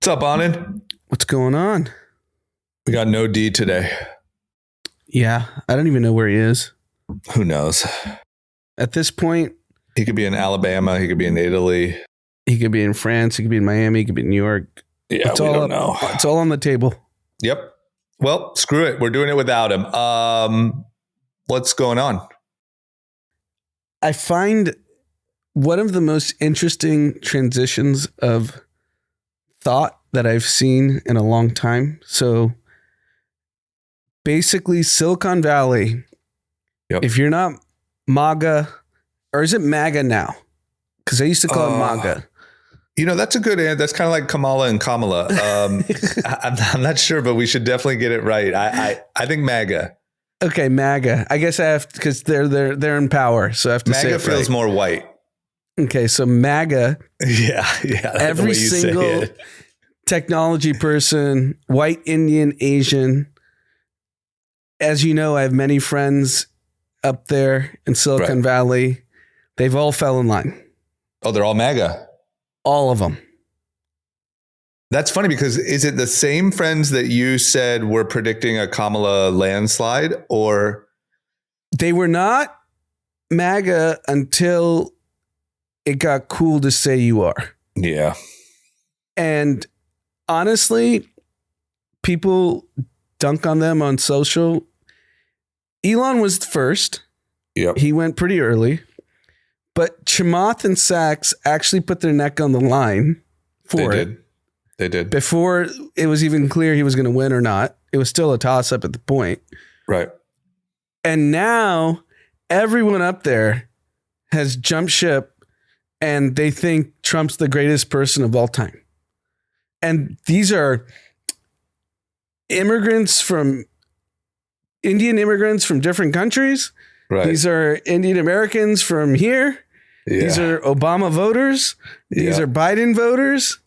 What's up, Anand? What's going on? We got no D today. Yeah, I don't even know where he is. Who knows? At this point, He could be in Alabama. He could be in Italy. he could be in France, he could be in Miami, he could be in New York. Yeah, we don't know. It's all on the table. Yep. Well, screw it. We're doing it without him. What's going on? I find one of the most interesting transitions of thought that I've seen in a long time. So basically, Silicon Valley, if you're not MAGA, or is it MAGA now? Because I used to call it MAGA. You know, that's a good answer. That's kind of like Kamala and Kamala. I'm not sure, but we should definitely get it right. I think MAGA. Okay, MAGA. I guess I have to, because they're in power, so I have to say MAGA it feels right. more white. Okay, so MAGA. Yeah. Every single technology person, white, Indian, Asian. As you know, I have many friends up there in Silicon Valley. They've all fell in line. Oh, they're all MAGA. All of them. That's funny because is it the same friends that you said were predicting a Kamala landslide, or? They were not MAGA until it got cool to say you are. Yeah. And honestly, people dunk on them on social. Elon was the first. Yep. He went pretty early. But Chamath and Sachs actually put their neck on the line for it. They did. Before it was even clear he was going to win or not. It was still a toss-up at the point. Right. And now everyone up there has jumped ship and they think Trump's the greatest person of all time. And these are Indian immigrants from different countries. Right. These are Indian Americans from here. Yeah. These are Obama voters. These are Biden voters.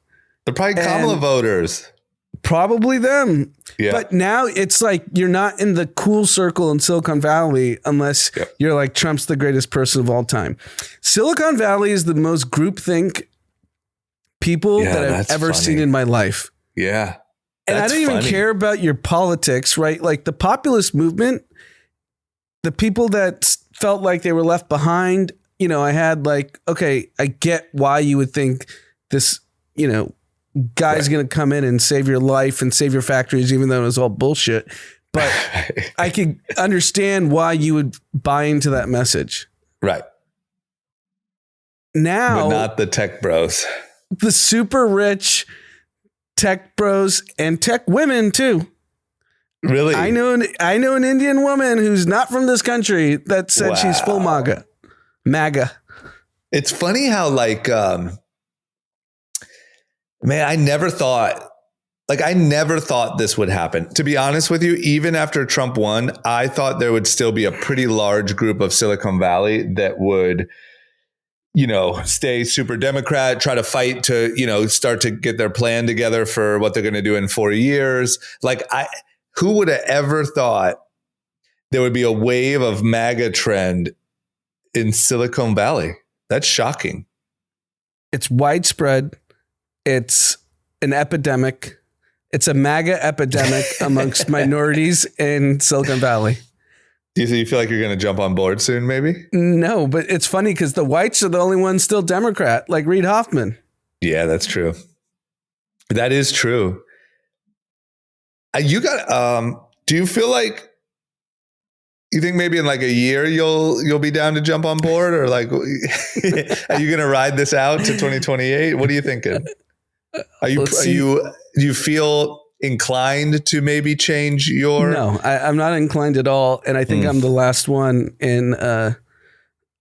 They're probably Kamala voters. Probably them. Yeah. But now it's like you're not in the cool circle in Silicon Valley unless you're like Trump's the greatest person of all time. Silicon Valley is the most groupthink people that I've ever seen in my life. Yeah. And I don't even care about your politics, right? Like the populist movement, the people that felt like they were left behind, you know, I had like, okay, I get why you would think this, you know, guy's going to come in and save your life and save your factories, even though it was all bullshit. But I could understand why you would buy into that message. Right. Now, but not the tech bros. The super rich tech bros and tech women too. Really? I know an Indian woman who's not from this country that said she's full MAGA. It's funny how like, man, I never thought this would happen. To be honest with you, even after Trump won, I thought there would still be a pretty large group of Silicon Valley that would, you know, stay super Democrat, try to fight to, you know, start to get their plan together for what they're going to do in 4 years. Who would have ever thought there would be a wave of MAGA trend in Silicon Valley? That's shocking. It's widespread. It's an epidemic. It's a MAGA epidemic amongst minorities in Silicon Valley. Do you feel like you're going to jump on board soon, maybe? No, but it's funny because the whites are the only ones still Democrat, like Reid Hoffman. Yeah, that's true. That is true. Do you feel like, you think maybe in like a year you'll be down to jump on board, or like, are you going to ride this out to 2028? What are you thinking? Do you feel inclined to maybe change your? No, I'm not inclined at all. And I think I'm the last one in a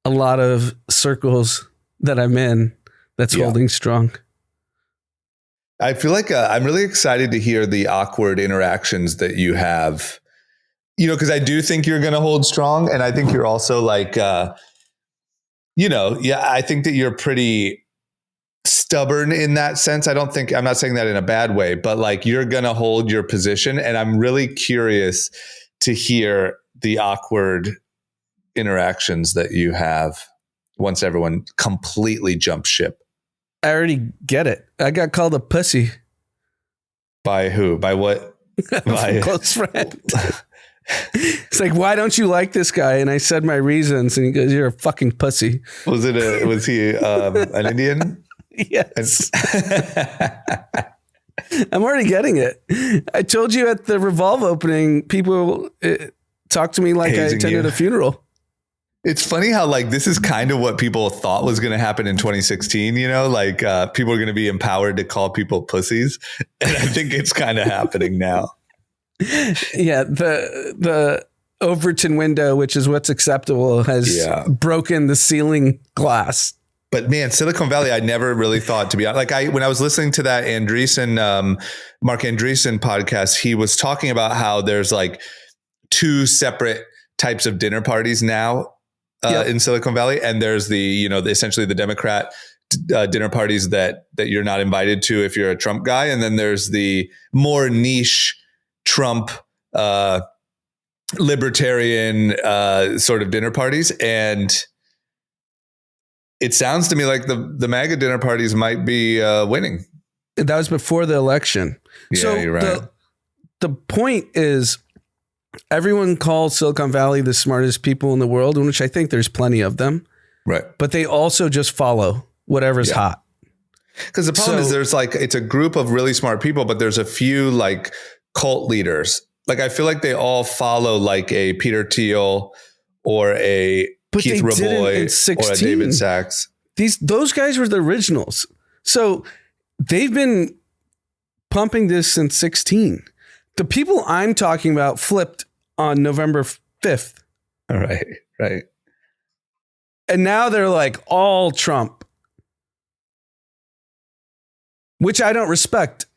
lot of circles that I'm in that's holding strong. I feel like I'm really excited to hear the awkward interactions that you have, you know, because I do think you're going to hold strong. And I think you're also like, you know, I think that you're pretty stubborn in that sense. I'm not saying that in a bad way, but like you're going to hold your position. And I'm really curious to hear the awkward interactions that you have once everyone completely jumps ship. I already get it. I got called a pussy. By who? By what? By close friend. It's like, why don't you like this guy? And I said my reasons, and he goes, "You're a fucking pussy." Was he an Indian? Yes. I'm already getting it. I told you at the Revolve opening, people talked to me like Hazing I attended you. a funeral. It's funny how like this is kind of what people thought was going to happen in 2016. You know, like people are going to be empowered to call people pussies, and I think it's kind of happening now. Yeah, the Overton window, which is what's acceptable, has broken the ceiling glass. But man, Silicon Valley, I never really thought, to be honest, when I was listening to that Mark Andreessen podcast, he was talking about how there's like two separate types of dinner parties now in Silicon Valley. And there's essentially the Democrat dinner parties that you're not invited to if you're a Trump guy. And then there's the more niche Trump libertarian sort of dinner parties. And it sounds to me like the MAGA dinner parties might be winning. That was before the election. Yeah, so you're right. The point is, everyone calls Silicon Valley the smartest people in the world, in which I think there's plenty of them. Right. But they also just follow whatever's hot. Because the problem is it's a group of really smart people, but there's a few like cult leaders. Like I feel like they all follow like a Peter Thiel or a Keith Raboy or a David Sachs. Those guys were the originals. So they've been pumping this since 16. The people I'm talking about flipped on November 5th. All right. Right. And now they're like all Trump, which I don't respect.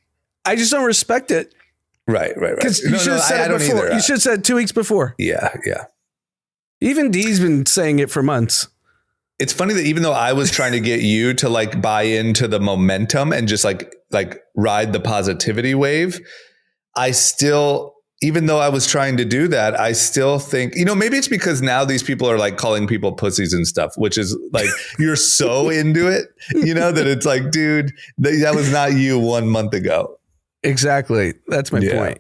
I just don't respect it. Right. Because you should have said it before. You should have said 2 weeks before. Yeah. Even D's been saying it for months. It's funny that even though I was trying to get you to like buy into the momentum and just like ride the positivity wave, I still, even though I was trying to do that, I still think, maybe it's because now these people are like calling people pussies and stuff, which is like, you're so into it, that it's like, dude, that was not you 1 month ago. Exactly. That's my point.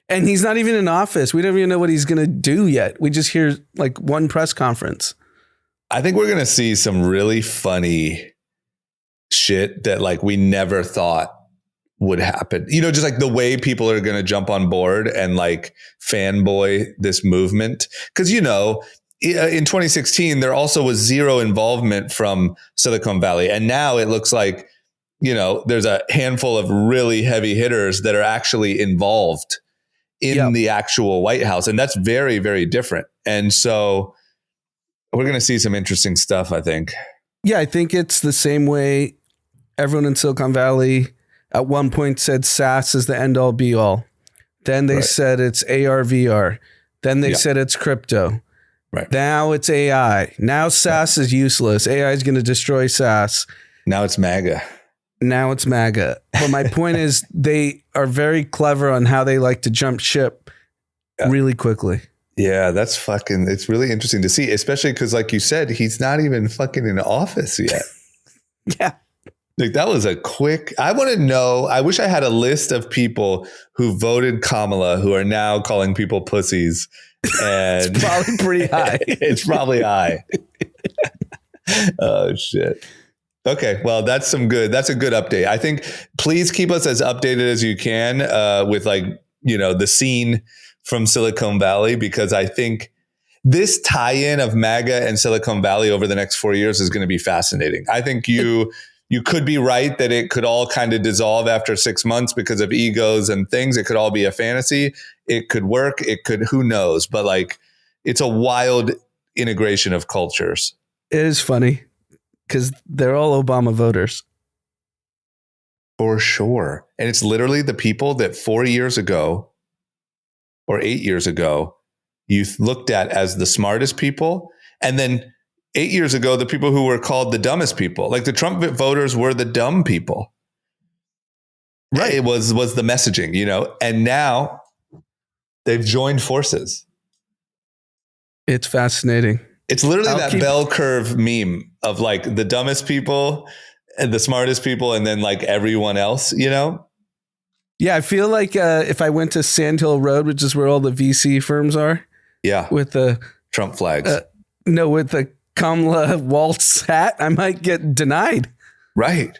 And he's not even in office. We don't even know what he's going to do yet. We just hear like one press conference. I think we're going to see some really funny shit that like we never thought would happen. Just like the way people are going to jump on board and like fanboy this movement. Because, in 2016, there also was zero involvement from Silicon Valley. And now it looks like, there's a handful of really heavy hitters that are actually involved in the actual White House. And that's very, very different. And so we're going to see some interesting stuff, I think. Yeah, I think it's the same way everyone in Silicon Valley at one point said SaaS is the end all be all. Then they said it's AR, VR. Then they said it's crypto. Right. Now it's AI. Now SaaS is useless. AI is going to destroy SaaS. Now it's MAGA. But my point is they are very clever on how they like to jump ship really quickly. Yeah, it's really interesting to see, especially because like you said, he's not even fucking in office yet. Yeah. Like that was I want to know, I wish I had a list of people who voted Kamala who are now calling people pussies. And it's probably pretty high. It's probably high. Oh shit. Okay. Well, that's a good update. I think please keep us as updated as you can with like, the scene from Silicon Valley, because I think this tie-in of MAGA and Silicon Valley over the next 4 years is going to be fascinating. I think you could be right that it could all kind of dissolve after 6 months because of egos and things. It could all be a fantasy. It could work. Who knows? But like, it's a wild integration of cultures. It is funny because they're all Obama voters. For sure. And it's literally the people that 4 years ago or 8 years ago, you looked at as the smartest people. And then 8 years ago, the people who were called the dumbest people, like the Trump voters were the dumb people. Right. It was the messaging, and now they've joined forces. It's fascinating. It's literally bell curve meme of like the dumbest people and the smartest people and then like everyone else, Yeah, I feel like if I went to Sand Hill Road, which is where all the VC firms are. Yeah. With the Trump flags. With the Kamala Waltz hat, I might get denied. Right.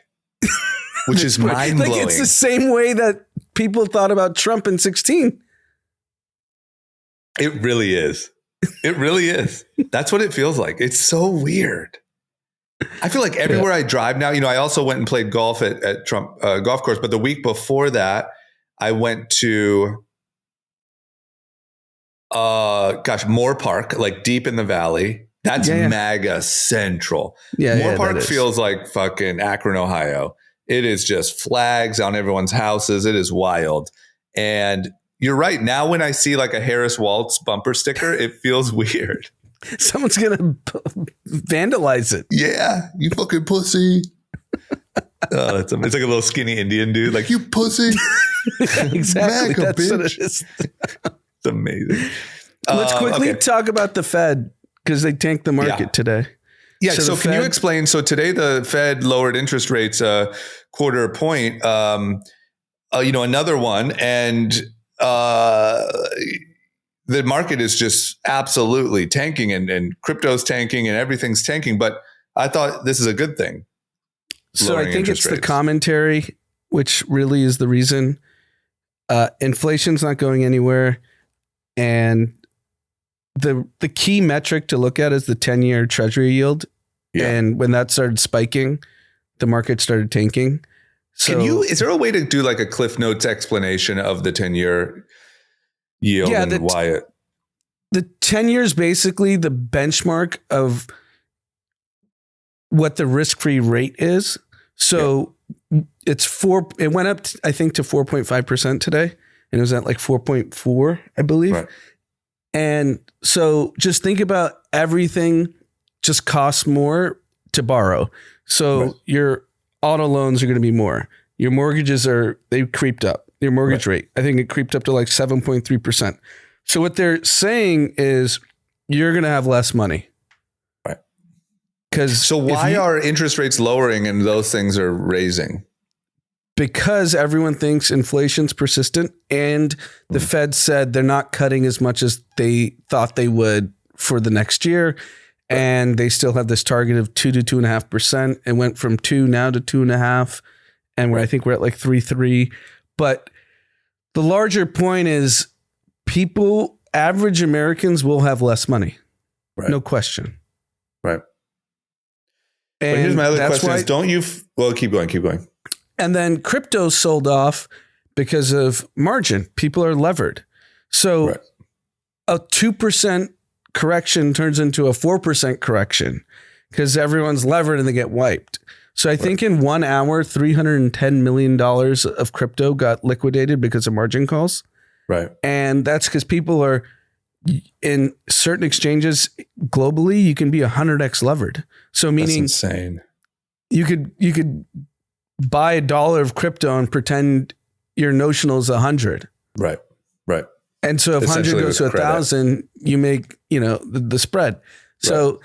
Which is mind blowing. Like it's the same way that people thought about Trump in 2016. It really is. It really is. That's what it feels like. It's so weird. I feel like everywhere I drive now, I also went and played golf at Trump golf course. But the week before that, I went to, Moore Park, like deep in the valley. That's MAGA central. Moore Park feels like fucking Akron, Ohio. It is just flags on everyone's houses. It is wild. And you're right. Now when I see like a Harris Waltz bumper sticker, it feels weird. Someone's going to vandalize it. Yeah. You fucking pussy. Oh, it's like a little skinny Indian dude. Like, you pussy. Exactly. MAGA, That's bitch. what it is. It's amazing. Let's quickly talk about the Fed because they tanked the market today. Yeah. So can you explain? So today the Fed lowered interest rates a quarter point, another one. And the market is just absolutely tanking and crypto's tanking and everything's tanking. But I thought this is a good thing. So I think it's the commentary, which really is the reason. Inflation's not going anywhere. And the key metric to look at is the 10-year treasury yield. Yeah. And when that started spiking, the market started tanking. So is there a way to do like a Cliff Notes explanation of the 10-year yield and why it? The 10 years basically the benchmark of what the risk-free rate is. So it went up, I think, to 4.5% today. And it was at like 4.4, I believe. Right. And so just think about everything just costs more to borrow. So your auto loans are going to be more. Your mortgages they creeped up. Your mortgage rate, I think it creeped up to like 7.3%. So what they're saying is you're going to have less money. Right. So why are interest rates lowering and those things are raising? Because everyone thinks inflation's persistent and the Fed said they're not cutting as much as they thought they would for the next year. And they still have this target of 2 to 2.5%. It went from 2 now to 2.5. And I think we're at like 3.3. But the larger point is average Americans will have less money. Right. No question. Right. And but here's my other question keep going. And then crypto sold off because of margin. People are levered. So a 2% correction turns into a 4% correction because everyone's levered and they get wiped. So I think in 1 hour, $310 million of crypto got liquidated because of margin calls. Right. And that's because people are in certain exchanges globally, you can be 100x levered. So meaning that's insane. You could buy $1 of crypto and pretend your notional is 100. Right. Right. And so if 100 goes to 1,000, you make, the spread. So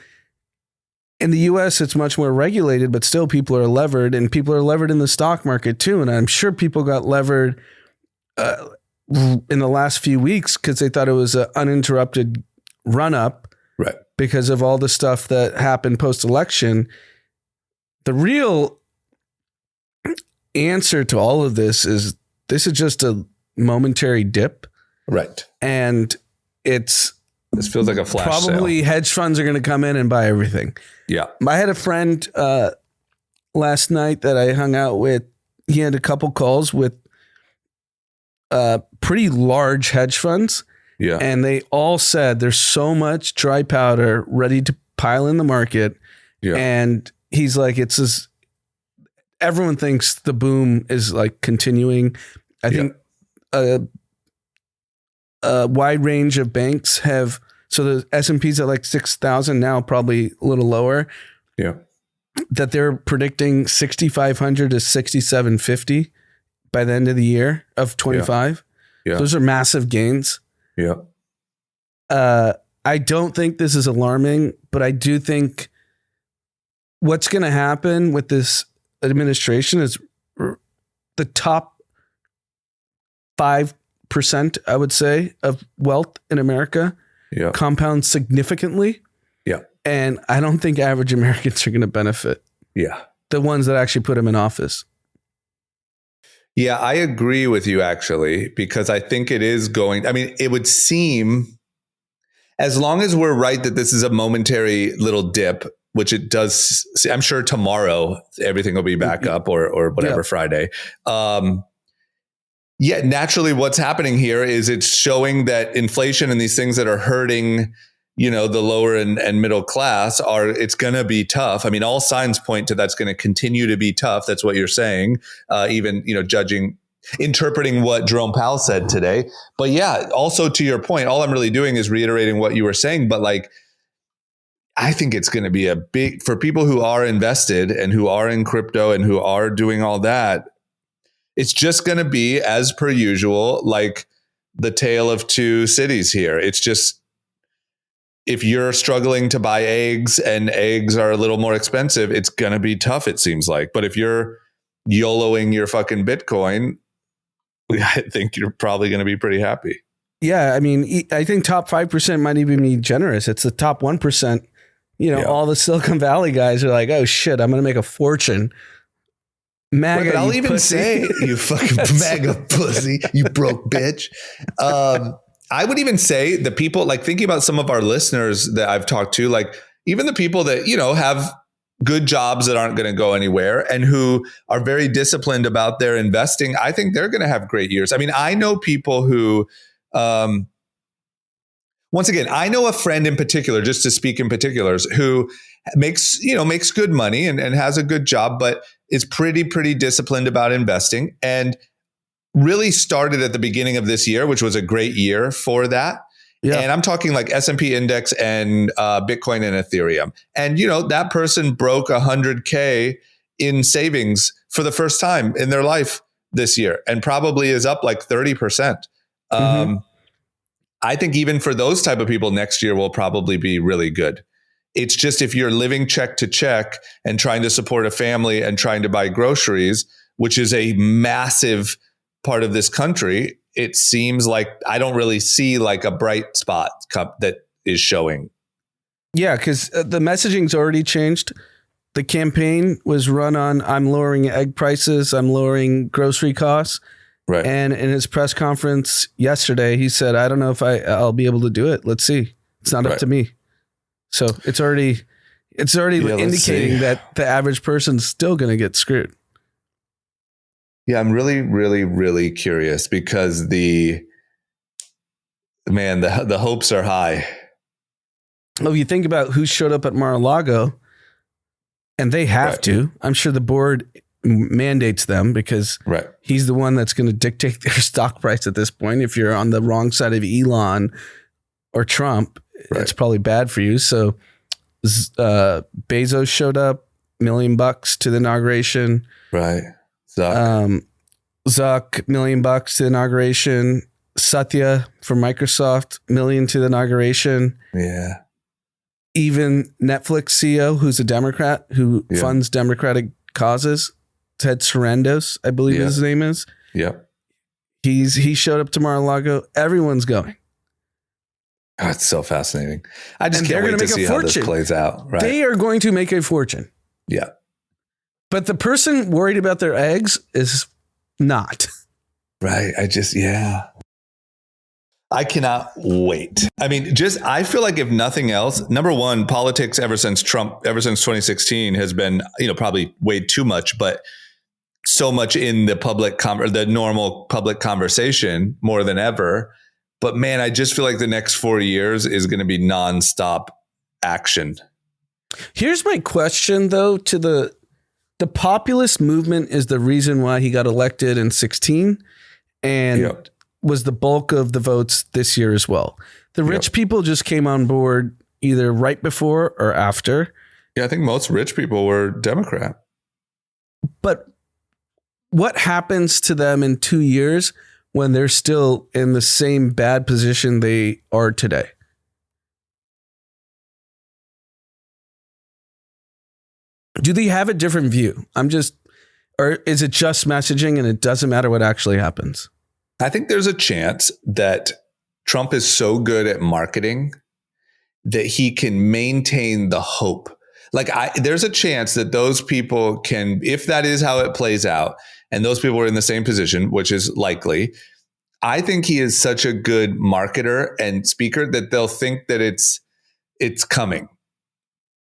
in the US, it's much more regulated, but still people are levered and people are levered in the stock market too. And I'm sure people got levered in the last few weeks because they thought it was an uninterrupted run up because of all the stuff that happened post-election. The real answer to all of this is just a momentary dip. Right. And this feels like a flash probably sale. Hedge funds are going to come in and buy everything. Yeah. I had a friend last night that I hung out with. He had a couple calls with pretty large hedge funds. Yeah. And they all said there's so much dry powder ready to pile in the market. Yeah. And he's like, everyone thinks the boom is like continuing. I think a wide range of banks have, so the S&P's at like 6,000 now, probably a little lower. Yeah. That they're predicting 6,500 to 6,750 by the end of the year of 25. Yeah. Those are massive gains. Yeah. I don't think this is alarming, but I do think what's going to happen with this administration is the top 5%, I would say, of wealth in America compounds significantly. Yeah. And I don't think average Americans are going to benefit. Yeah. The ones that actually put him in office. Yeah, I agree with you, actually, because I think it is going. I mean, it would seem, as long as we're right that this is a momentary little dip, which it does. I'm sure tomorrow everything will be back up, or whatever, Friday. Yeah, naturally, what's happening here is it's showing that inflation and these things that are hurting, the lower and middle class it's going to be tough. I mean, all signs point to that's going to continue to be tough. That's what you're saying, even, interpreting what Jerome Powell said today. But yeah, also to your point, all I'm really doing is reiterating what you were saying. But I think it's going to be for people who are invested and who are in crypto and who are doing all that. It's just going to be, as per usual, like the tale of two cities here. It's just, if you're struggling to buy eggs and eggs are a little more expensive, it's going to be tough, it seems like. But if you're YOLOing your fucking Bitcoin, I think you're probably going to be pretty happy. Yeah. I mean, I think top 5% might even be generous. It's the top 1%. All the Silicon Valley guys are like, oh shit, I'm going to make a fortune. MAGA, right, but I'll even say, you fucking MAGA pussy, you broke bitch. I would even say the people, thinking about some of our listeners that I've talked to, even the people that, have good jobs that aren't going to go anywhere and who are very disciplined about their investing, I think they're going to have great years. I mean, I know people who, once again, I know a friend in particular, just to speak in particulars, who makes good money and has a good job, but is pretty disciplined about investing, and really started at the beginning of this year, which was a great year for that. Yeah. And I'm talking like S&P index and Bitcoin and Ethereum. And, that person broke 100K in savings for the first time in their life this year, and probably is up like 30%. I think even for those type of people, next year will probably be really good. It's just, if you're living check to check and trying to support a family and trying to buy groceries, which is a massive part of this country, it seems like I don't really see like a bright spot that is showing. Yeah, because the messaging's already changed. The campaign was run on, I'm lowering egg prices, I'm lowering grocery costs. Right. And in his press conference yesterday, he said, I don't know if I'll be able to do it. Let's see. It's not up to me. So it's already indicating that the average person's still going to get screwed. Yeah, I'm really, really, really curious, because the hopes are high. Well, you think about who showed up at Mar-a-Lago, and they have to. I'm sure the board mandates them, because he's the one that's going to dictate their stock price at this point. If you're on the wrong side of Elon or Trump, it's probably bad for you. So Bezos showed up, $1 million to the inauguration. Right. Zuck, $1 million to the inauguration. Satya from Microsoft, $1 million to the inauguration. Yeah. Even Netflix CEO, who's a Democrat, who funds Democratic causes, Ted Sarandos, I believe his name is. Yep. He showed up to Mar-a-Lago. Everyone's going. Oh, it's so fascinating. I just can't wait to see how this plays out. Right. They are going to make a fortune. Yeah. But the person worried about their eggs is not. Right. I cannot wait. I mean, I feel like, if nothing else, number one, politics ever since 2016 has been, probably way too much, but so much in the the normal public conversation more than ever. But man, I just feel like the next 4 years is going to be nonstop action. Here's my question, though, to the populist movement is the reason why he got elected in 2016 and was the bulk of the votes this year as well. The rich people just came on board either right before or after. Yeah, I think most rich people were Democrat. But what happens to them in 2 years when they're still in the same bad position they are today? Do they have a different view? Or is it just messaging and it doesn't matter what actually happens? I think there's a chance that Trump is so good at marketing that he can maintain the hope. Like there's a chance that those people can, if that is how it plays out, and those people are in the same position, which is likely, I think he is such a good marketer and speaker that they'll think that it's coming.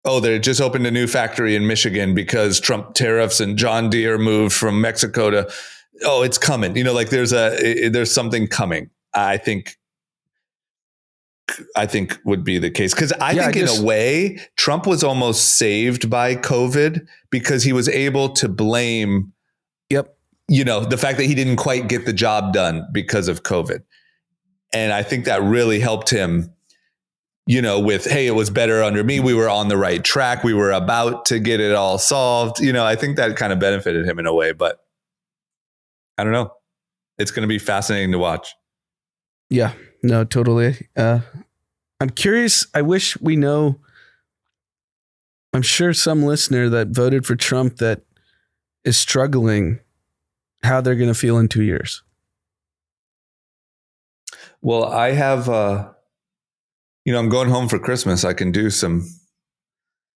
Oh, they just opened a new factory in Michigan because Trump tariffs and John Deere moved from Mexico to, oh, it's coming. You know, like there's something coming. I think would be the case. Because I think in a way, Trump was almost saved by COVID because he was able to blame, the fact that he didn't quite get the job done because of COVID. And I think that really helped him, with, hey, it was better under me. We were on the right track. We were about to get it all solved. I think that kind of benefited him in a way, but I don't know. It's going to be fascinating to watch. Yeah, no, totally. I'm curious. I wish we know. I'm sure some listener that voted for Trump that is struggling, how they're going to feel in 2 years. Well, I have, I'm going home for Christmas. I can do some.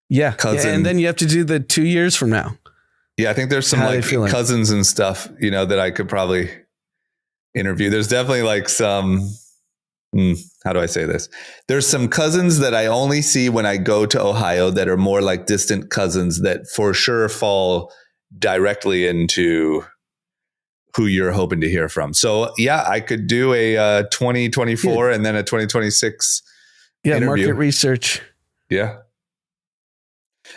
Yeah. And then you have to do the 2 years from now. Yeah. I think there's some cousins and stuff, that I could probably interview. There's definitely some, how do I say this? There's some cousins that I only see when I go to Ohio that are more like distant cousins that for sure fall directly into who you're hoping to hear from. So yeah, I could do a 2024 and then a 2026 interview. Market research. Yeah.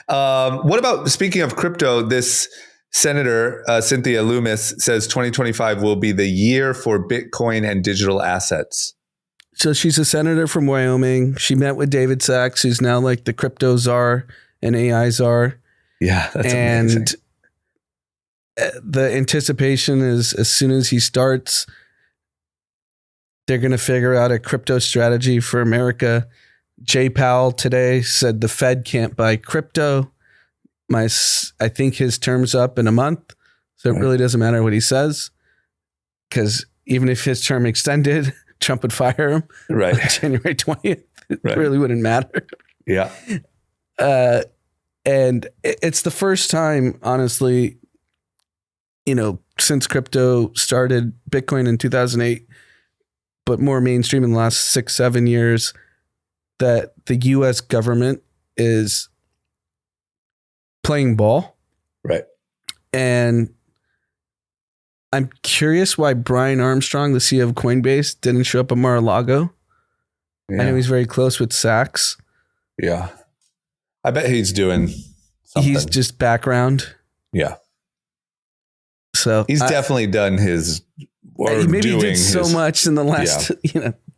What about, speaking of crypto, this Senator Cynthia Lummis says 2025 will be the year for Bitcoin and digital assets. So she's a senator from Wyoming. She met with David Sachs, who's now like the crypto czar and AI czar. Yeah, that's amazing. The anticipation is as soon as he starts, they're going to figure out a crypto strategy for America. Jay Powell today said the Fed can't buy crypto. I think his term's up in a month, so it really doesn't matter what he says, because even if his term extended, Trump would fire him on January 20th. It really wouldn't matter. Yeah. And it's the first time, honestly, since crypto started, Bitcoin in 2008, but more mainstream in the last 6-7 years, that the U.S. government is playing ball. Right. And I'm curious why Brian Armstrong, the CEO of Coinbase, didn't show up at Mar-a-Lago. Yeah. I know he's very close with Sachs. Yeah. I bet he's doing something. He's just background. Yeah. So he's definitely done his, or maybe doing he did so much in the last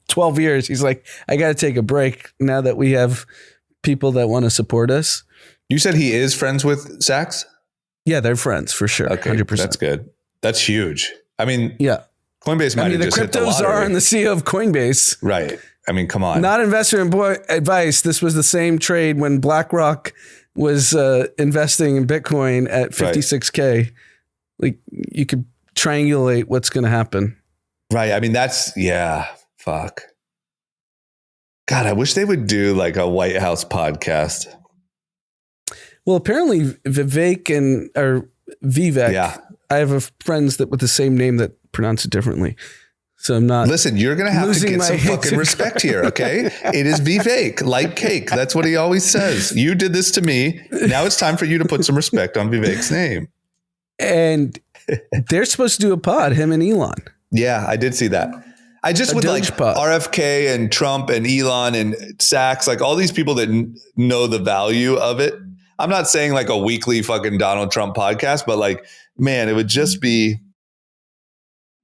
12 years. He's like, I got to take a break now that we have people that want to support us. You said he is friends with Sachs? Yeah, they're friends for sure. Okay, 100%. That's good. That's huge. I mean, Coinbase might have just hit the lottery. The cryptos are and the CEO of Coinbase. Right. I mean, come on. Not investment advice. This was the same trade when BlackRock was investing in Bitcoin at 56K. Like, you could triangulate what's going to happen. Right. I mean, fuck. God, I wish they would do like a White House podcast. Well, apparently Vivek or Vivek, I have friends that with the same name that pronounce it differently. So I'm not. Listen, you're going to have to get some fucking respect here. Okay. It is Vivek, like cake. That's what he always says. You did this to me. Now it's time for you to put some respect on Vivek's name. And they're supposed to do a pod, him and Elon. Yeah, I did see that. I just would like RFK and Trump and Elon and Sachs, like all these people that know the value of it. I'm not saying like a weekly fucking Donald Trump podcast, but like, man, it would just be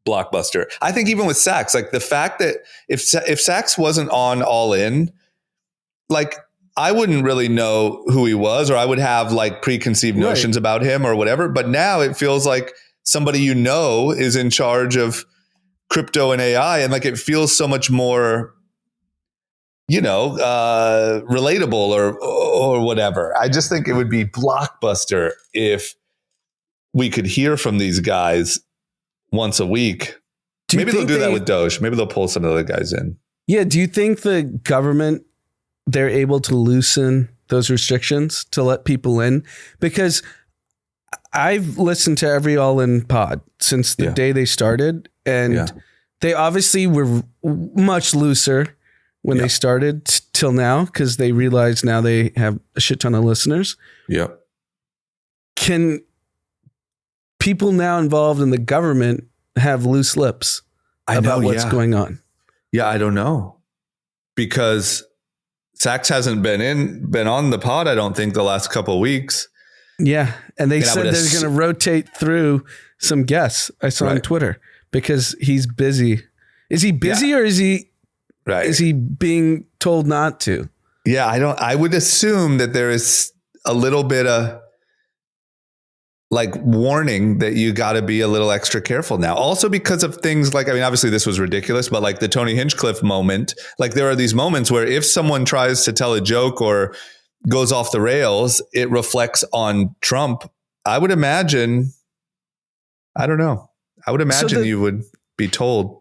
blockbuster. I think even with Sachs, like the fact that if Sachs wasn't on All In, like I wouldn't really know who he was, or I would have like preconceived notions about him or whatever. But now it feels like somebody is in charge of crypto and AI, and like it feels so much more, relatable or whatever. I just think it would be blockbuster if we could hear from these guys once a week. Maybe they'll do that with Doge. Maybe they'll pull some of the guys in. Yeah. Do you think the government, they're able to loosen those restrictions to let people in? Because I've listened to every All In pod since the day they started, and they obviously were much looser when they started till now, because they realize now they have a shit ton of listeners. Yep. Can people now involved in the government have loose lips about what's going on? Yeah, I don't know, because Sachs hasn't been on the pod, I don't think, the last couple of weeks. Yeah, and they said they're going to rotate through some guests. I saw on Twitter, because he's busy. Is he busy or is he being told not to? Yeah, I would assume that there is a little bit of like warning that you got to be a little extra careful now. Also because of things like, I mean, obviously this was ridiculous, but like the Tony Hinchcliffe moment, like there are these moments where if someone tries to tell a joke or goes off the rails, it reflects on Trump. I would imagine, I don't know. I would imagine you would be told.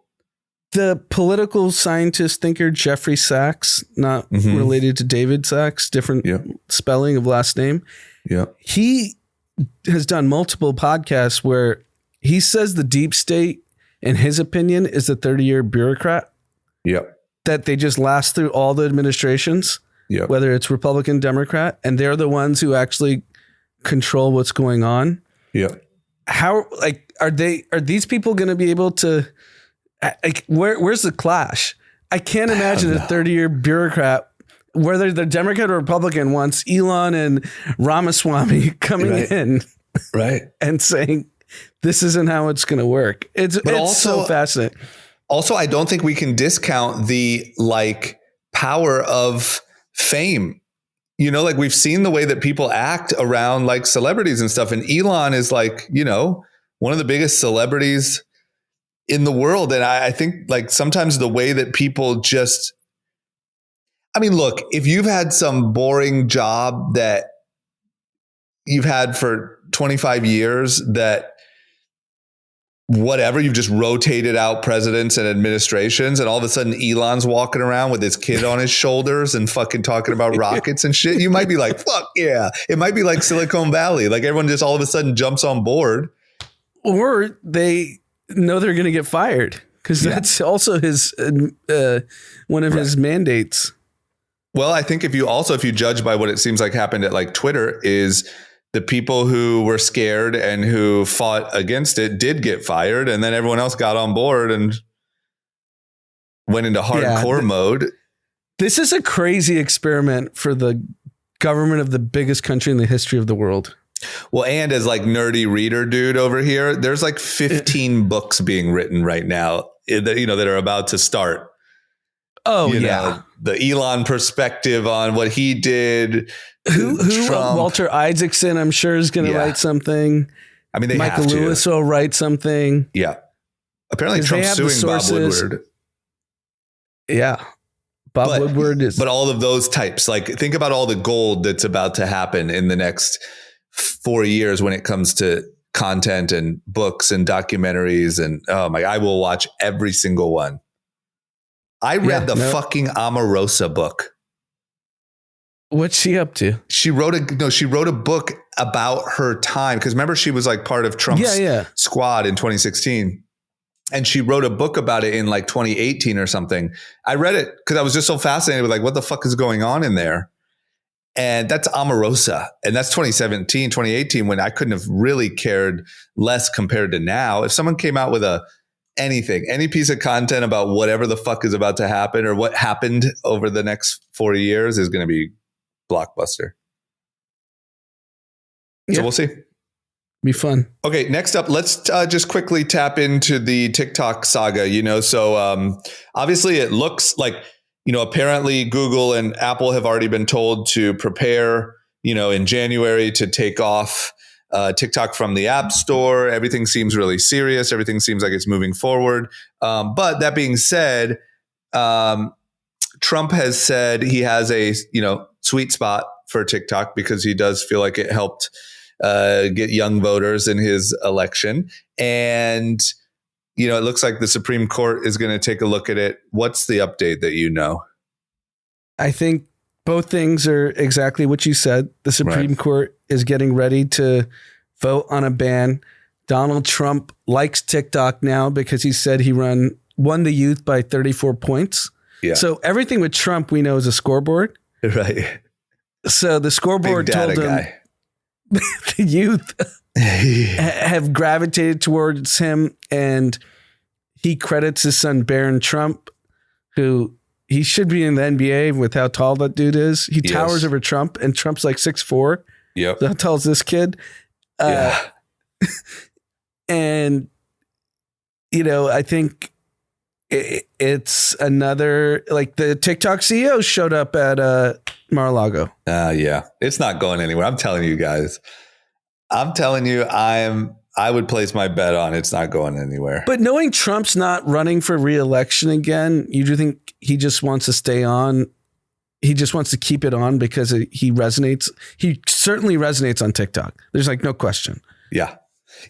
The political scientist thinker, Jeffrey Sachs, not related to David Sachs, different spelling of last name. Yeah. He has done multiple podcasts where he says the deep state, in his opinion, is a 30-year bureaucrat. Yep. That they just last through all the administrations, whether it's Republican, Democrat, and they're the ones who actually control what's going on. Yeah. How, like, are these people going to be able to, like, where's the clash? I can't imagine a 30-year bureaucrat, whether they're Democrat or Republican, wants Elon and Ramaswamy coming in and saying, this isn't how it's going to work. It's also so fascinating. Also, I don't think we can discount the like power of fame. You know, like we've seen the way that people act around like celebrities and stuff. And Elon is like, you know, one of the biggest celebrities in the world. And I think like sometimes the way that people just, I mean, look, if you've had some boring job that you've had for 25 years that whatever, you've just rotated out presidents and administrations, and all of a sudden Elon's walking around with his kid on his shoulders and fucking talking about rockets and shit, you might be like, fuck yeah. It might be like Silicon Valley. Like everyone just all of a sudden jumps on board. Or they know they're going to get fired, because that's also his one of his mandates. Well, I think if you judge by what it seems like happened at like Twitter, is the people who were scared and who fought against it did get fired, and then everyone else got on board and went into hardcore mode. This is a crazy experiment for the government of the biggest country in the history of the world. Well, and as like nerdy reader dude over here, there's like 15 books being written right now that are about to start. Oh, you know, the Elon perspective on what he did. Who Walter Isaacson, I'm sure, is going to write something. I mean, Michael Lewis will write something. Yeah. Apparently Trump's suing Bob Woodward. Yeah. Woodward is. But all of those types, like think about all the gold that's about to happen in the next 4 years when it comes to content and books and documentaries. And I will watch every single one. I read the fucking Omarosa book. What's she up to? She wrote a book about her time. Because remember, she was like part of Trump's squad in 2016. And she wrote a book about it in like 2018 or something. I read it because I was just so fascinated with like, what the fuck is going on in there? And that's Omarosa. And that's 2017, 2018, when I couldn't have really cared less compared to now. If someone came out with any piece of content about whatever the fuck is about to happen or what happened over the next 4 years is going to be blockbuster. So we'll see. Be fun. Okay, next up, let's just quickly tap into the TikTok saga. So obviously it looks like, apparently Google and Apple have already been told to prepare, in January to take off TikTok from the App Store. Everything seems really serious. Everything seems like it's moving forward. But that being said, Trump has said he has a, sweet spot for TikTok because he does feel like it helped get young voters in his election. And, it looks like the Supreme Court is going to take a look at it. What's the update that you know? I think both things are exactly what you said. The Supreme Court is getting ready to vote on a ban. Donald Trump likes TikTok now because he said he won the youth by 34 points. Yeah. So everything with Trump we know is a scoreboard. Right. So the scoreboard told him the youth have gravitated towards him, and he credits his son Barron Trump, who he should be in the NBA with how tall that dude is. He towers over Trump, and Trump's like 6'4". Yep. That tells this kid. And, I think it's another, like the TikTok CEO showed up at Mar-a-Lago. Yeah. It's not going anywhere. I'm telling you guys. I'm telling you, I would place my bet on it's not going anywhere. But knowing Trump's not running for re-election again, you do think he just wants to stay on? He just wants to keep it on because he resonates. He certainly resonates on TikTok. There's like no question. Yeah.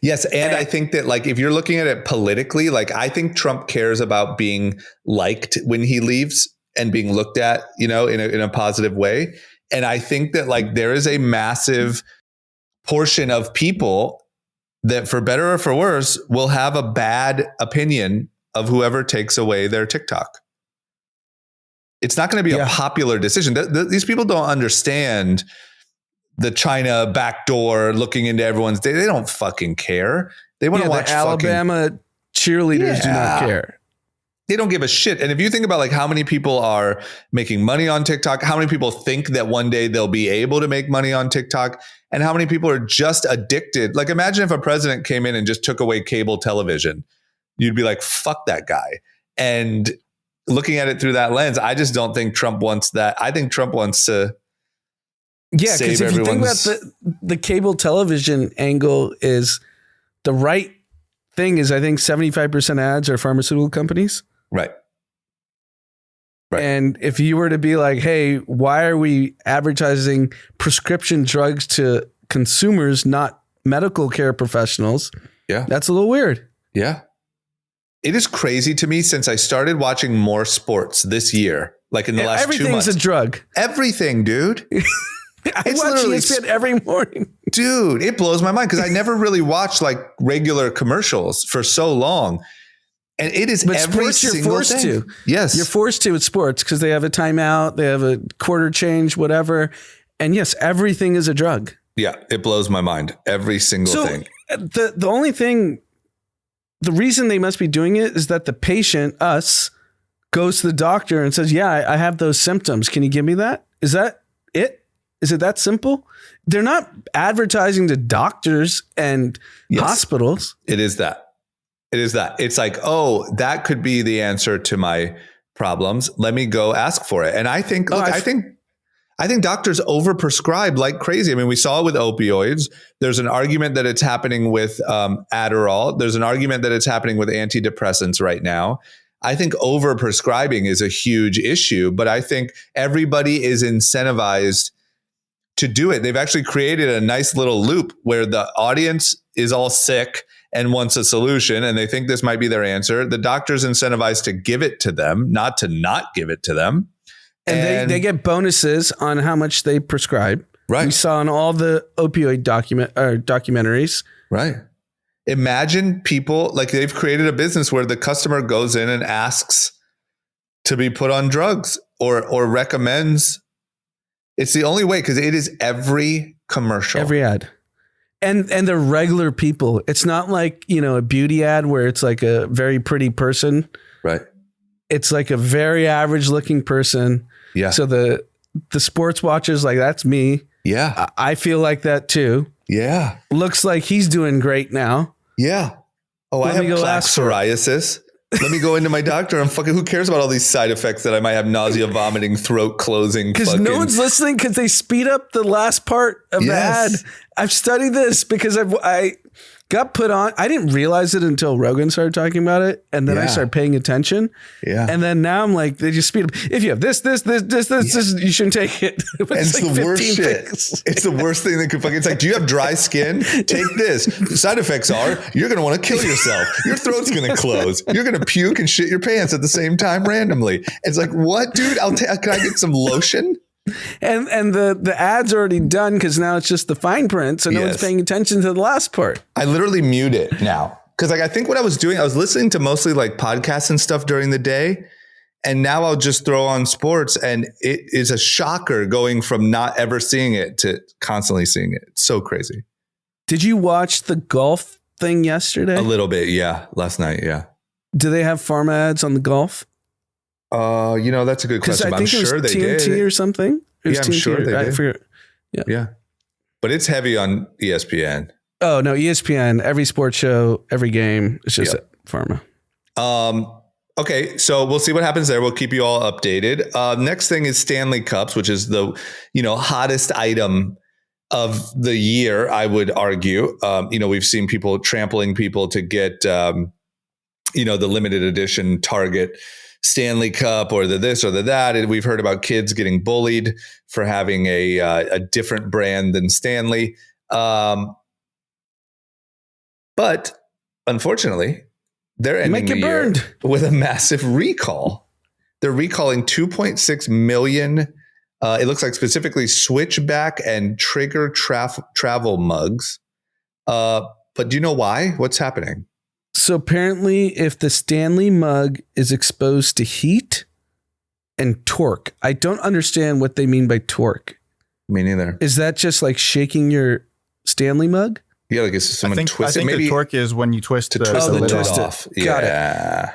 Yes. And I think that like, if you're looking at it politically, like I think Trump cares about being liked when he leaves and being looked at, in a positive way. And I think that like there is a massive portion of people that for better or for worse will have a bad opinion of whoever takes away their TikTok. It's not going to be a popular decision. These people don't understand the China backdoor looking into everyone's day. They don't fucking care. They want to watch Alabama cheerleaders do not care. They don't give a shit. And if you think about like how many people are making money on TikTok, how many people think that one day they'll be able to make money on TikTok, and how many people are just addicted. Like imagine if a president came in and just took away cable television, you'd be like, fuck that guy. And looking at it through that lens, I just don't think Trump wants that. I think Trump wants to because if you think about the cable television angle, is the right thing is I think 75% ads are pharmaceutical companies. Right. And if you were to be like, hey, why are we advertising prescription drugs to consumers, not medical care professionals? Yeah. That's a little weird. Yeah. It is crazy to me since I started watching more sports this year, like in the last 2 months. Everything's a drug. Everything, dude. I watch ESPN every morning. Dude, it blows my mind because I never really watched like regular commercials for so long. And it is every single thing. You're forced to. Yes. You're forced to with sports because they have a timeout, they have a quarter change, whatever. And yes, everything is a drug. Yeah, it blows my mind. Every single thing. The only thing, the reason they must be doing it is that the patient, us, goes to the doctor and says, yeah, I have those symptoms. Can you give me that? Is that it? Is it that simple? They're not advertising to doctors and hospitals. It is that. It is that. It's like, oh, that could be the answer to my problems. Let me go ask for it. And I think, I think doctors overprescribe like crazy. I mean, we saw it with opioids. There's an argument that it's happening with Adderall. There's an argument that it's happening with antidepressants right now. I think overprescribing is a huge issue, but I think everybody is incentivized to do it. They've actually created a nice little loop where the audience is all sick and wants a solution, and they think this might be their answer. The doctor's incentivized to give it to them, not to not give it to them. And they get bonuses on how much they prescribe. Right. We saw in all the opioid documentaries. Right. Imagine people, like they've created a business where the customer goes in and asks to be put on drugs or recommends. It's the only way because it is every commercial. Every ad. And they're regular people. It's not like, a beauty ad where it's like a very pretty person. Right. It's like a very average looking person. Yeah. So the sports watchers, like, that's me. Yeah. I feel like that too. Yeah. Looks like he's doing great now. Yeah. Oh, I have plaque psoriasis. Let me go into my doctor and who cares about all these side effects that I might have nausea, vomiting, throat closing. Because no one's listening because they speed up the last part of the ad. I've studied this because got put on. I didn't realize it until Rogan started talking about it. And then I started paying attention. Yeah. And then now I'm like, they just speed up. If you have this, you shouldn't take it. It's like the worst shit. It's the worst thing that could fucking, it's like, do you have dry skin? Take this. The side effects are you're going to want to kill yourself. Your throat's going to close. You're going to puke and shit your pants at the same time randomly. It's like, what, dude? Can I get some lotion? And the ad's already done because now it's just the fine print. So no one's paying attention to the last part. I literally mute it now. Because like I think what I was doing, I was listening to mostly like podcasts and stuff during the day. And now I'll just throw on sports and it is a shocker going from not ever seeing it to constantly seeing it. It's so crazy. Did you watch the golf thing yesterday? A little bit. Yeah. Last night. Yeah. Do they have pharma ads on the golf? That's a good question. I'm sure they did. TNT or something. Yeah, I'm sure they did. I forget. Yeah. But it's heavy on ESPN. Oh, no, ESPN, every sports show, every game, it's just pharma. Okay, so we'll see what happens there. We'll keep you all updated. Next thing is Stanley Cups, which is the, hottest item of the year, I would argue. We've seen people trampling people to get, the limited edition Target Stanley Cup or the this or the that. And we've heard about kids getting bullied for having a different brand than Stanley. But unfortunately, they're ending the year with a massive recall. They're recalling 2.6 million. It looks like specifically Switchback and Trigger travel mugs. But do you know why? What's happening? So apparently, if the Stanley mug is exposed to heat and torque, I don't understand what they mean by torque. Me neither. Is that just like shaking your Stanley mug? Yeah, like someone twist it. I think the torque is when you twist the lid off. Got it.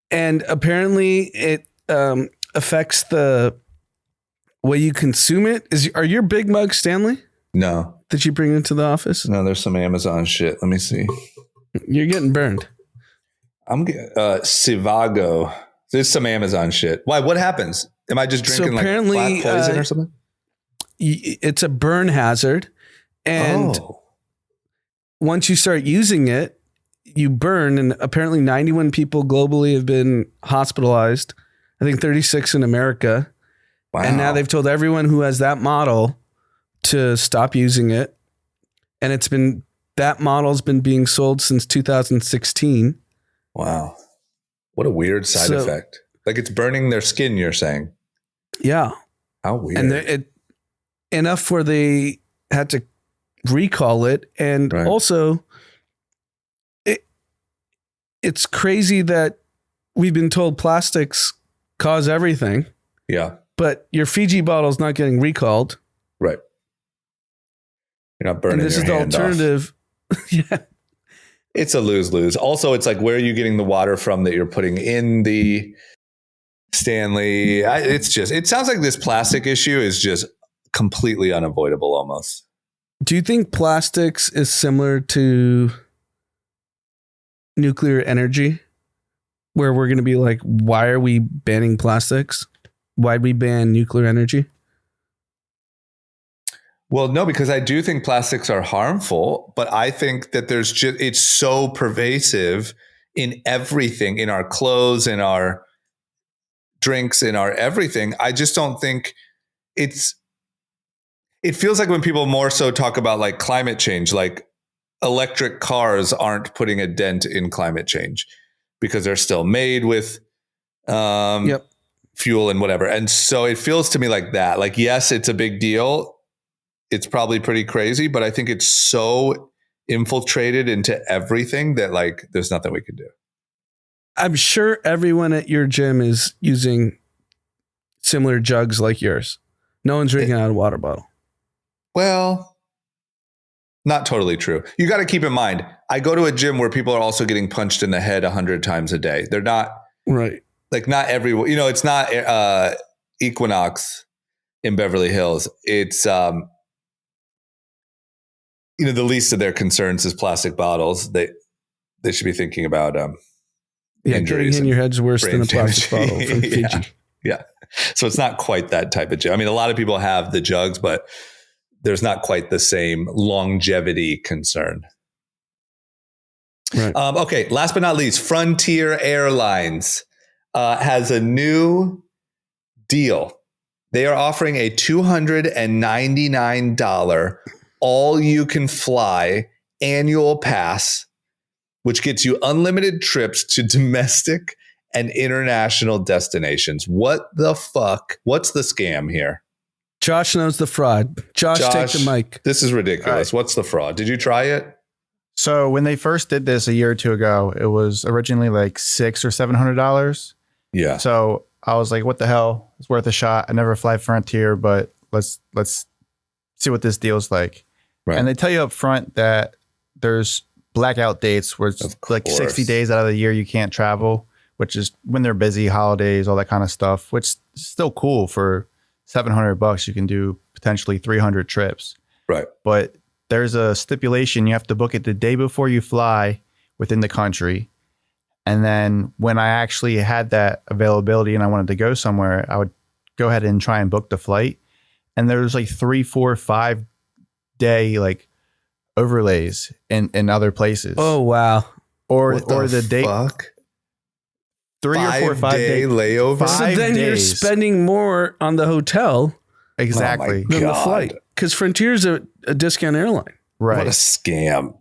And apparently, it affects the way you consume it. Are your big mugs Stanley? No. Did you bring it to the office? No, there's some Amazon shit. Let me see. You're getting burned. I'm getting Sivago. There's some Amazon shit. Why? What happens? Am I just drinking like black poison or something? It's a burn hazard. And once you start using it, you burn. And apparently 91 people globally have been hospitalized. I think 36 in America. Wow. And now they've told everyone who has that model to stop using it. And that model's been being sold since 2016. Wow. What a weird side effect. Like it's burning their skin, you're saying? Yeah. How weird. And enough where they had to recall it. And also, it's crazy that we've been told plastics cause everything. Yeah. But your Fiji bottle's not getting recalled. Right. You're not burning your hand off. And this is the alternative. Yeah. It's a lose-lose. Also, it's like, where are you getting the water from that you're putting in the Stanley? It sounds like this plastic issue is just completely unavoidable almost. Do you think plastics is similar to nuclear energy? Where we're going to be like, why are we banning plastics? Why'd we ban nuclear energy? Well, no, because I do think plastics are harmful, but I think that it's so pervasive in everything, in our clothes, in our drinks, in our everything. I just don't think it feels like when people more so talk about like climate change, like electric cars aren't putting a dent in climate change because they're still made with fuel and whatever. And so it feels to me like that. Like, yes, it's a big deal. It's probably pretty crazy, but I think it's so infiltrated into everything that like there's nothing we can do. I'm sure everyone at your gym is using similar jugs like yours. No one's drinking out of a water bottle. Well, not totally true. You got to keep in mind, I go to a gym where people are also getting punched in the head 100 times a day. They're not right. Like not everyone, it's not Equinox in Beverly Hills. It's, the least of their concerns is plastic bottles. They should be thinking about injuries. Getting in your head's worse than a plastic bottle from Fiji. Yeah. So it's not quite that type of gym. I mean, a lot of people have the jugs, but there's not quite the same longevity concern. Right. Okay, last but not least, Frontier Airlines has a new deal. They are offering a $299 all-you-can-fly annual pass, which gets you unlimited trips to domestic and international destinations. What the fuck? What's the scam here? Josh knows the fraud. Josh, take the mic. This is ridiculous. Right. What's the fraud? Did you try it? So when they first did this a year or two ago, it was originally like $600 or $700. Yeah. So I was like, what the hell? It's worth a shot. I never fly Frontier, but let's see what this deal's like. Right. And they tell you up front that there's blackout dates where it's like 60 days out of the year you can't travel, which is when they're busy, holidays, all that kind of stuff, which is still cool. For $700. You can do potentially 300 trips. Right. But there's a stipulation. You have to book it the day before you fly within the country. And then when I actually had that availability and I wanted to go somewhere, I would go ahead and try and book the flight. And there's like 3, 4, 5 day like overlays in other places. Oh, wow. Or the date. Fuck? 3 or 4 or 5 day layover. So then you're spending more on the hotel exactly Oh than the flight, because Frontier's a discount airline. right. What a scam.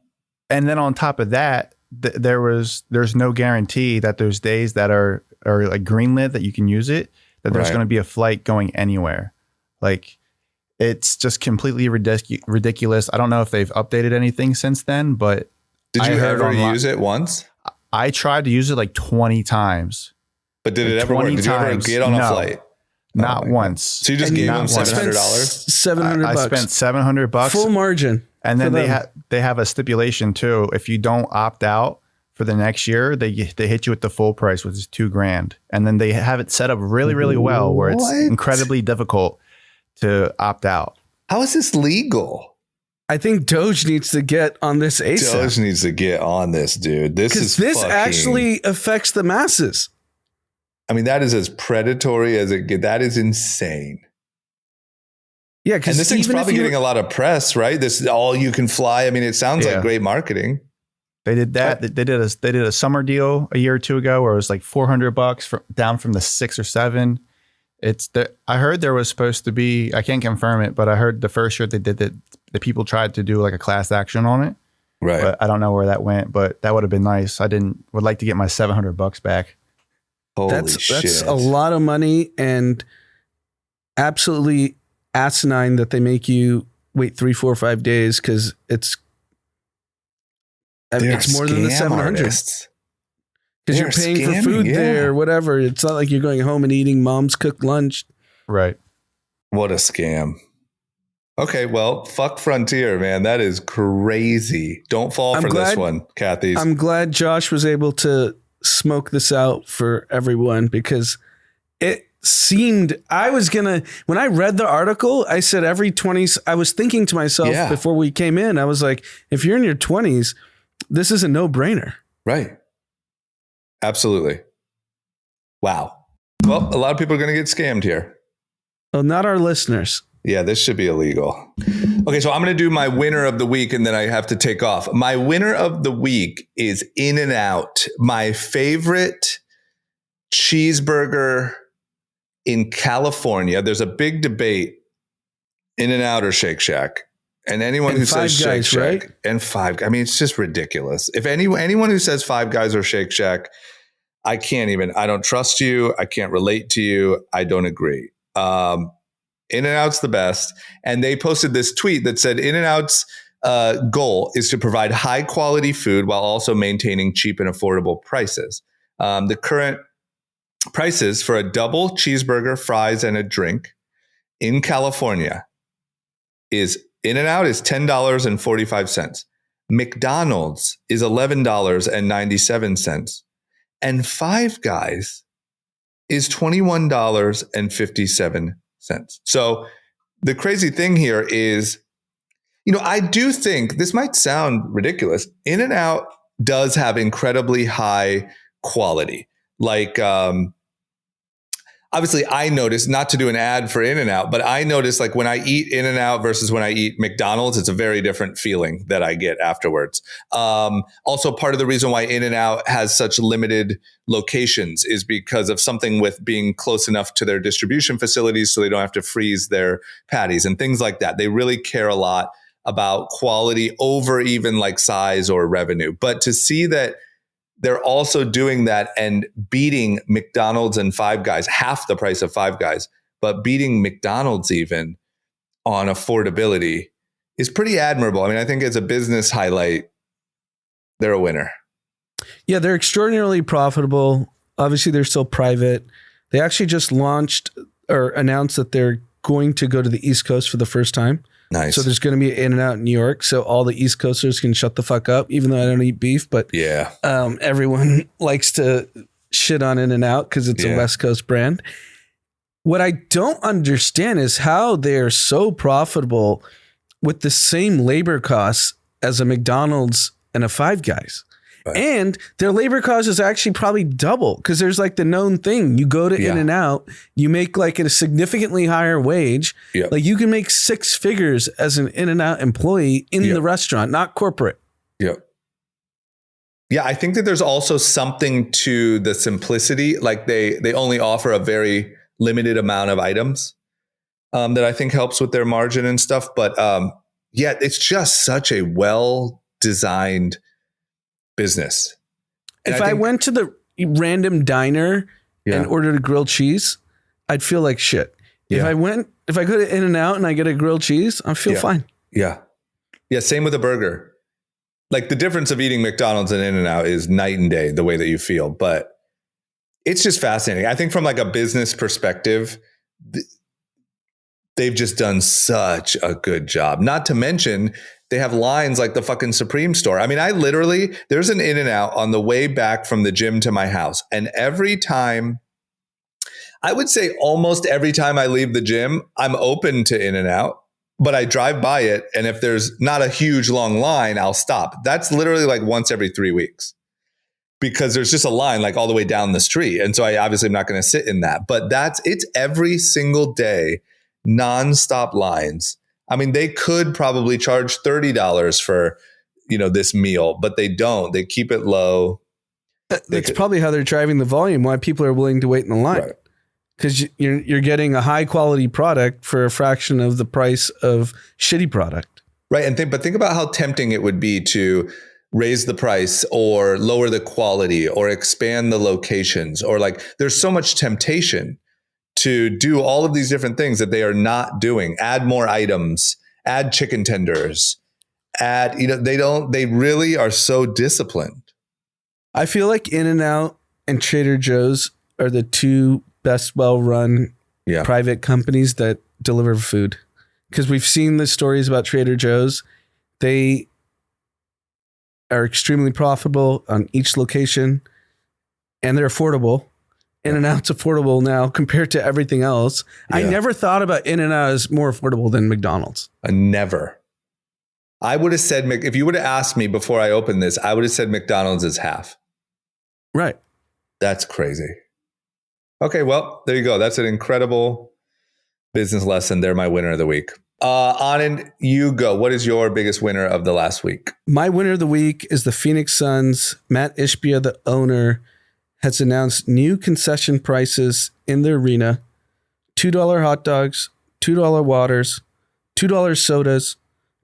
And then on top of that, there's no guarantee that those days that are like greenlit that you can use it, that there's Right. going to be a flight going anywhere. Like, it's just completely ridiculous. I don't know if they've updated anything since then, but Did you I heard ever online- use it once? I tried to use it like 20 times. But did it Like ever work? 20 Did you ever times. get on a No. flight? Not my once. So you just And gave not them once. $700? $700. I spent $700 full margin. and then for they them. have a stipulation too. If you don't opt out for the next year, they hit you with the full price, which is $2,000. And then they have it set up really, really well where it's What? incredibly difficult to opt out. How is this legal? I think Doge needs to get on this ASAP, Doge needs to get on this, dude. This because is this fucking, actually affects the masses. I mean, that is as predatory as it gets. That is insane. Yeah, And because this thing's probably getting a lot of press, right? This is all you can fly. I mean, it sounds Yeah. like great marketing. They did that. They did a summer deal a year or two ago where it was like $400 down from the 6 or 7. I heard there was supposed to be, I can't confirm it, but I heard the first year they did that, the people tried to do like a class action on it. Right. But I don't know where that went, but that would have been nice. Would like to get my $700 back. Holy that's shit. a lot of money, and absolutely asinine that they make you wait 3, 4, 5 days, because it's more than the 700. Artists. Because They're you're paying for scamming, food yeah. there, whatever. It's not like you're going home and eating mom's cooked lunch. Right. What a scam. Okay, well, fuck Frontier, man. That is crazy. Don't fall I'm for this glad- one, Kathy. I'm glad Josh was able to smoke this out for everyone, because it seemed, when I read the article, I said every 20s, I was thinking to myself before we came in, I was like, if you're in your 20s, this is a no-brainer. Right. Absolutely. Wow. Well, a lot of people are going to get scammed here. Well, not our listeners. Yeah, this should be illegal. Okay, so I'm going to do my winner of the week and then I have to take off. My winner of the week is In-N-Out, my favorite cheeseburger in California. There's a big debate, In-N-Out or Shake Shack. And anyone who says Shake Shack, right? and Five, I mean, it's just ridiculous. If anyone who says Five Guys or Shake Shack, I don't trust you. I can't relate to you. I don't agree. In-N-Out's the best. And they posted this tweet that said In-N-Out's goal is to provide high quality food while also maintaining cheap and affordable prices. The current prices for a double cheeseburger, fries, and a drink in California is In-N-Out is $10.45. McDonald's is $11.97. And Five Guys is $21.57. So the crazy thing here is, I do think this might sound ridiculous. In-N-Out does have incredibly high quality. Like, obviously I notice, not to do an ad for In-N-Out, but I notice like when I eat In-N-Out versus when I eat McDonald's, it's a very different feeling that I get afterwards. Also, part of the reason why In-N-Out has such limited locations is because of something with being close enough to their distribution facilities so they don't have to freeze their patties and things like that. They really care a lot about quality over even like size or revenue. But to see that they're also doing that and beating McDonald's and Five Guys, half the price of Five Guys, but beating McDonald's even on affordability is pretty admirable. I mean, I think as a business highlight, they're a winner. Yeah, they're extraordinarily profitable. Obviously, they're still private. They actually just launched or announced that they're going to go to the East Coast for the first time. Nice. So there's going to be In-N-Out in New York. So all the East Coasters can shut the fuck up, even though I don't eat beef. But yeah, everyone likes to shit on In-N-Out because it's a West Coast brand. What I don't understand is how they're so profitable with the same labor costs as a McDonald's and a Five Guys. Right. And their labor cost is actually probably double because there's like the known thing. You go to In-N-Out, you make like a significantly higher wage. Yep. Like you can make 6 figures as an In-N-Out employee in the restaurant, not corporate. Yep. Yeah, I think that there's also something to the simplicity. Like they only offer a very limited amount of items that I think helps with their margin and stuff. But yeah, it's just such a well-designed business. And if I went to the random diner and ordered a grilled cheese, I'd feel like shit. If I go to In-N-Out and I get a grilled cheese, I feel fine. Yeah. Yeah. Same with a burger. Like the difference of eating McDonald's and In-N-Out is night and day, the way that you feel, but it's just fascinating. I think from like a business perspective, they've just done such a good job. Not to mention they have lines like the fucking Supreme store. I mean, there's an In-N-Out on the way back from the gym to my house. And every time, I would say almost every time I leave the gym, I'm open to In-N-Out, but I drive by it. And if there's not a huge long line, I'll stop. That's literally like once every 3 weeks because there's just a line like all the way down the street. And so I obviously am not going to sit in that, but it's every single day, nonstop lines. I mean, they could probably charge $30 for, this meal, but they don't. They keep it low. That's probably how they're driving the volume, why people are willing to wait in the line. Because you're getting a high quality product for a fraction of the price of shitty product. Right. And think about how tempting it would be to raise the price or lower the quality or expand the locations, or like there's so much temptation to do all of these different things that they are not doing. Add more items, add chicken tenders, they really are so disciplined. I feel like In-N-Out and Trader Joe's are the two best well-run private companies that deliver food. Because we've seen the stories about Trader Joe's. They are extremely profitable on each location and they're affordable. In-N-Out's affordable now compared to everything else. Yeah. I never thought about In-N-Out as more affordable than McDonald's. Never. I would have said, if you would have asked me before I opened this, I would have said McDonald's is half. Right. That's crazy. Okay, well, there you go. That's an incredible business lesson. They're my winner of the week. Anand, you go. What is your biggest winner of the last week? My winner of the week is the Phoenix Suns. Matt Ishbia, the owner, has announced new concession prices in the arena. $2 hot dogs, $2 waters, $2 sodas,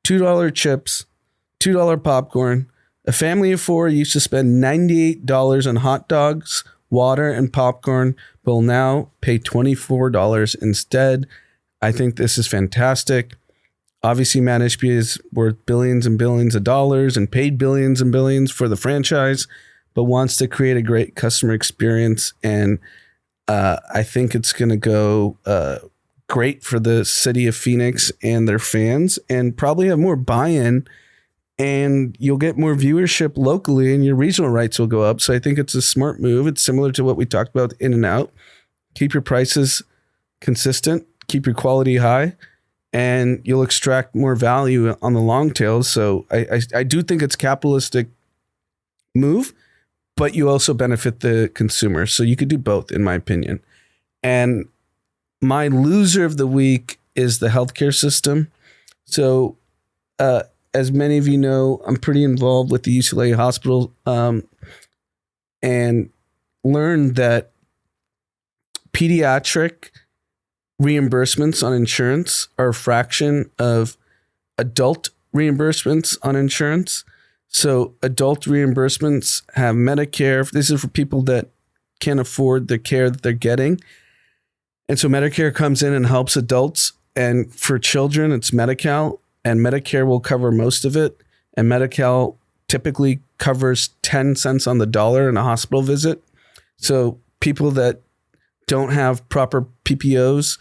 $2 chips, $2 popcorn. A family of 4 used to spend $98 on hot dogs, water, and popcorn, but will now pay $24 instead. I think this is fantastic. Obviously, Matt Ishbia is worth billions and billions of dollars and paid billions and billions for the franchise, but wants to create a great customer experience. And I think it's going to go great for the city of Phoenix and their fans, and probably have more buy-in, and you'll get more viewership locally and your regional rights will go up. So I think it's a smart move. It's similar to what we talked about with In-N-Out. Keep your prices consistent, keep your quality high, and you'll extract more value on the long tail. So I do think it's a capitalistic move, but you also benefit the consumer. So you could do both, in my opinion. And my loser of the week is the healthcare system. So, as many of you know, I'm pretty involved with the UCLA hospital, and learned that pediatric reimbursements on insurance are a fraction of adult reimbursements on insurance. So adult reimbursements have Medicare. This is for people that can't afford the care that they're getting. And so Medicare comes in and helps adults. And for children, it's Medi-Cal, and Medicare will cover most of it. And Medi-Cal typically covers 10 cents on the dollar in a hospital visit. So people that don't have proper PPOs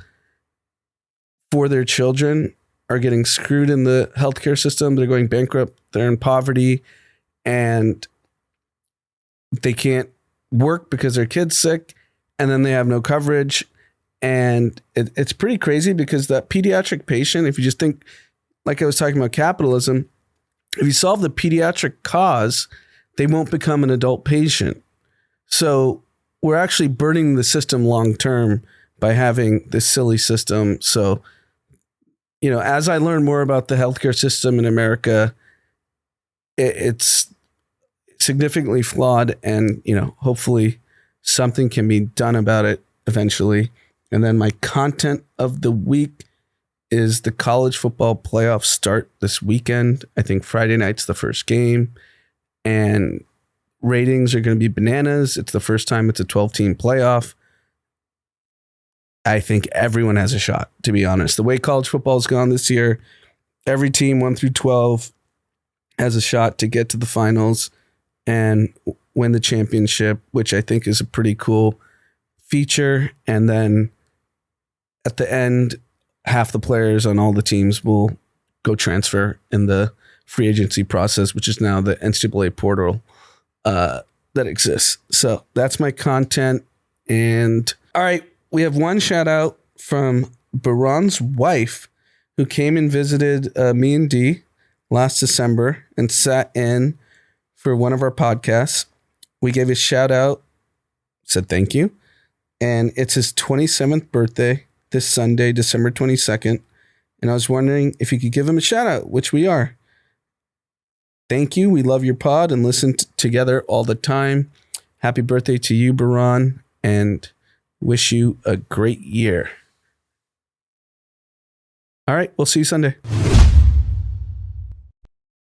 for their children are getting screwed in the healthcare system. They're going bankrupt. They're in poverty, and they can't work because their kid's sick, and then they have no coverage. And it's pretty crazy because that pediatric patient, if you just think, like I was talking about capitalism, if you solve the pediatric cause, they won't become an adult patient. So we're actually burning the system long-term by having this silly system. So, you know, as I learn more about the healthcare system in America, it's significantly flawed, and, you know, hopefully something can be done about it eventually. And then my content of the week is the college football playoffs start this weekend. I think Friday night's the first game, and ratings are going to be bananas. It's the first time it's a 12-team playoff. I think everyone has a shot, to be honest. The way college football has gone this year, every team 1 through 12 has a shot to get to the finals and win the championship, which I think is a pretty cool feature. And then at the end, half the players on all the teams will go transfer in the free agency process, which is now the NCAA portal that exists. So that's my content. And all right, we have one shout out from Baron's wife, who came and visited me and Dee last December and sat in for one of our podcasts. We gave a shout out, said thank you. And it's his 27th birthday this Sunday, December 22nd. And I was wondering if you could give him a shout out, which we are. Thank you. We love your pod and listen together all the time. Happy birthday to you, Baron, and wish you a great year. All right, we'll see you Sunday.